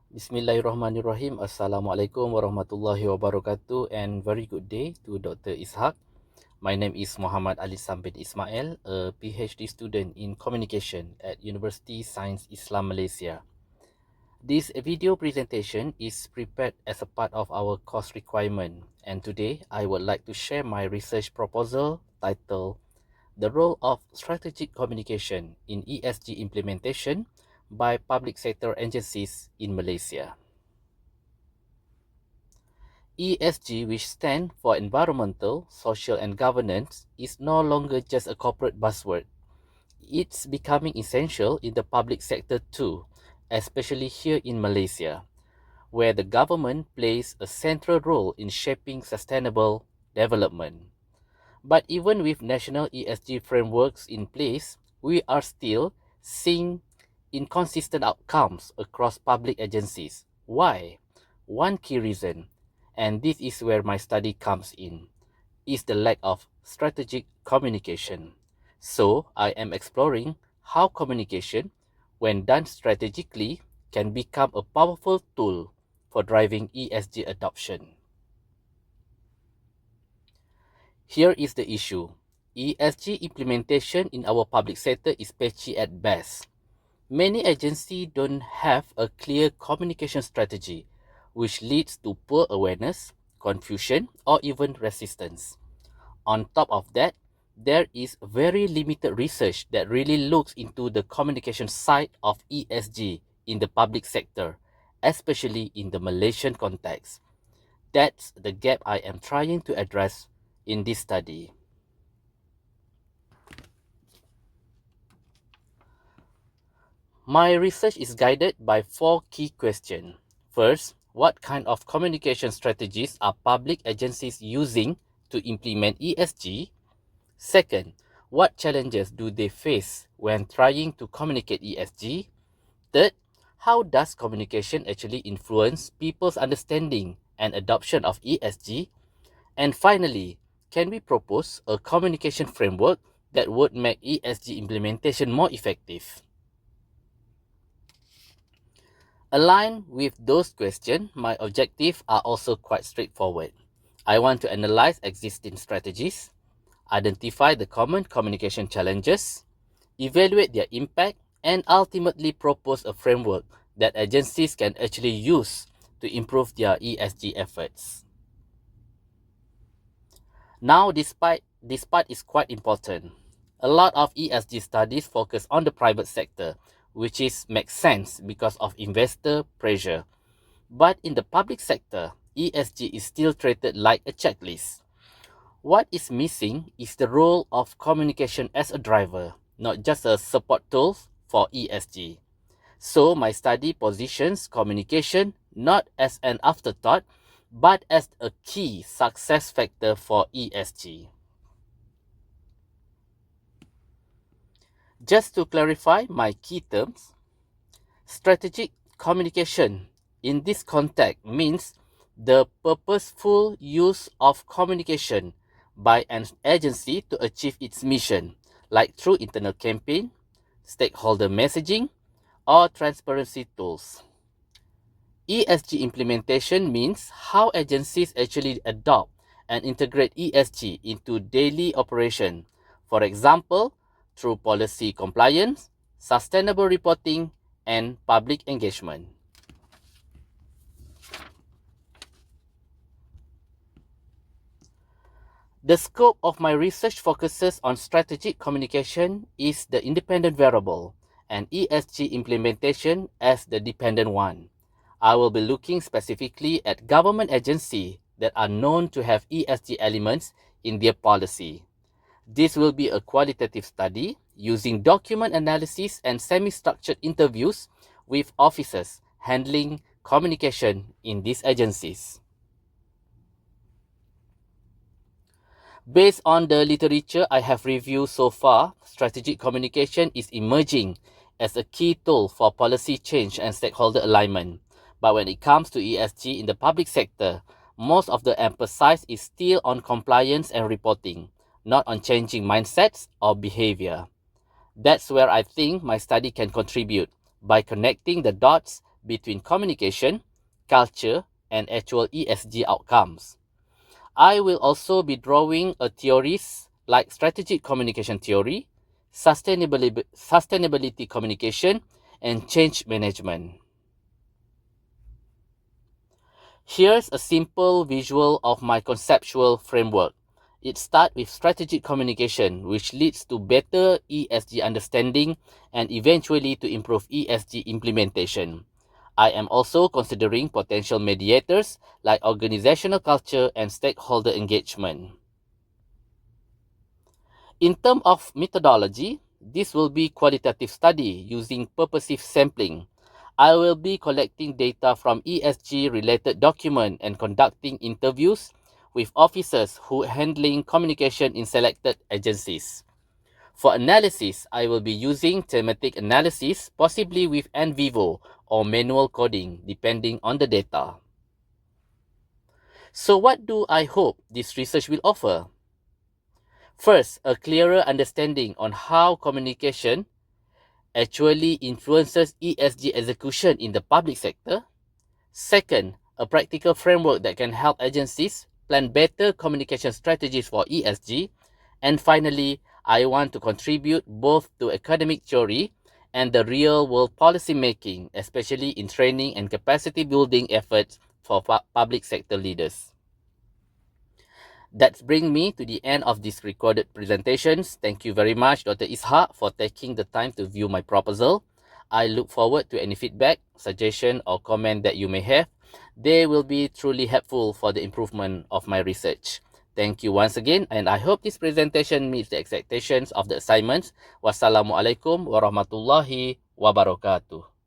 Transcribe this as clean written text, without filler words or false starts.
Bismillahirrahmanirrahim. Assalamualaikum warahmatullahi wabarakatuh and very good day to Dr. Ishaq. My name is Muhammad Ali Sambit Ismail, a PhD student in communication at University Science Islam Malaysia. This video presentation is prepared as a part of our course requirement, and today I would like to share my research proposal titled The Role of Strategic Communication in ESG Implementation by Public Sector Agencies in Malaysia. ESG, which stands for Environmental, Social and Governance, is no longer just a corporate buzzword. It's becoming essential in the public sector too, especially here in Malaysia, where the government plays a central role in shaping sustainable development. But even with national ESG frameworks in place, we are still seeing inconsistent outcomes across public agencies. Why? One key reason, and this is where my study comes in, is the lack of strategic communication. So, I am exploring how communication, when done strategically, can become a powerful tool for driving ESG adoption. Here is the issue. ESG implementation in our public sector is patchy at best. Many agencies don't have a clear communication strategy, which leads to poor awareness, confusion, or even resistance. On top of that, there is very limited research that really looks into the communication side of ESG in the public sector, especially in the Malaysian context. That's the gap I am trying to address in this study. My research is guided by four key questions. First, what kind of communication strategies are public agencies using to implement ESG? Second, what challenges do they face when trying to communicate ESG? Third, how does communication actually influence people's understanding and adoption of ESG? And finally, can we propose a communication framework that would make ESG implementation more effective? Aligned with those questions, my objectives are also quite straightforward. I want to analyze existing strategies, identify the common communication challenges, evaluate their impact, and ultimately propose a framework that agencies can actually use to improve their ESG efforts. Now, this part is quite important. A lot of ESG studies focus on the private sector, which makes sense because of investor pressure. But in the public sector, ESG is still treated like a checklist. What is missing is the role of communication as a driver, not just a support tool for ESG. So my study positions communication not as an afterthought, but as a key success factor for ESG. Just to clarify my key terms, strategic communication in this context means the purposeful use of communication by an agency to achieve its mission, like through internal campaign, stakeholder messaging, or transparency tools. ESG implementation means how agencies actually adopt and integrate ESG into daily operation. For example, through policy compliance, sustainable reporting, and public engagement. The scope of my research focuses on strategic communication is the independent variable and ESG implementation as the dependent one. I will be looking specifically at government agencies that are known to have ESG elements in their policy. This will be a qualitative study using document analysis and semi-structured interviews with officers handling communication in these agencies. Based on the literature I have reviewed so far, strategic communication is emerging as a key tool for policy change and stakeholder alignment. But when it comes to ESG in the public sector, most of the emphasis is still on compliance and reporting, not on changing mindsets or behavior. That's where I think my study can contribute by connecting the dots between communication, culture, and actual ESG outcomes. I will also be drawing a theories like strategic communication theory, sustainability communication, and change management. Here's a simple visual of my conceptual framework. It starts with strategic communication, which leads to better ESG understanding and eventually to improve ESG implementation. I am also considering potential mediators like organizational culture and stakeholder engagement. In terms of methodology, this will be qualitative study using purposive sampling. I will be collecting data from ESG related documents and conducting interviews with officers who are handling communication in selected agencies. For analysis, I will be using thematic analysis, possibly with en vivo or manual coding, depending on the data. So what do I hope this research will offer? First, a clearer understanding on how communication actually influences ESG execution in the public sector. Second, a practical framework that can help agencies plan better communication strategies for ESG. And finally, I want to contribute both to academic theory and the real-world policy making, especially in training and capacity building efforts for public sector leaders. That brings me to the end of this recorded presentations. Thank you very much, Dr. Ishaq, for taking the time to view my proposal. I look forward to any feedback, suggestion, or comment that you may have. They will be truly helpful for the improvement of my research. Thank you once again, and I hope this presentation meets the expectations of the assignments. Wassalamualaikum warahmatullahi wabarakatuh.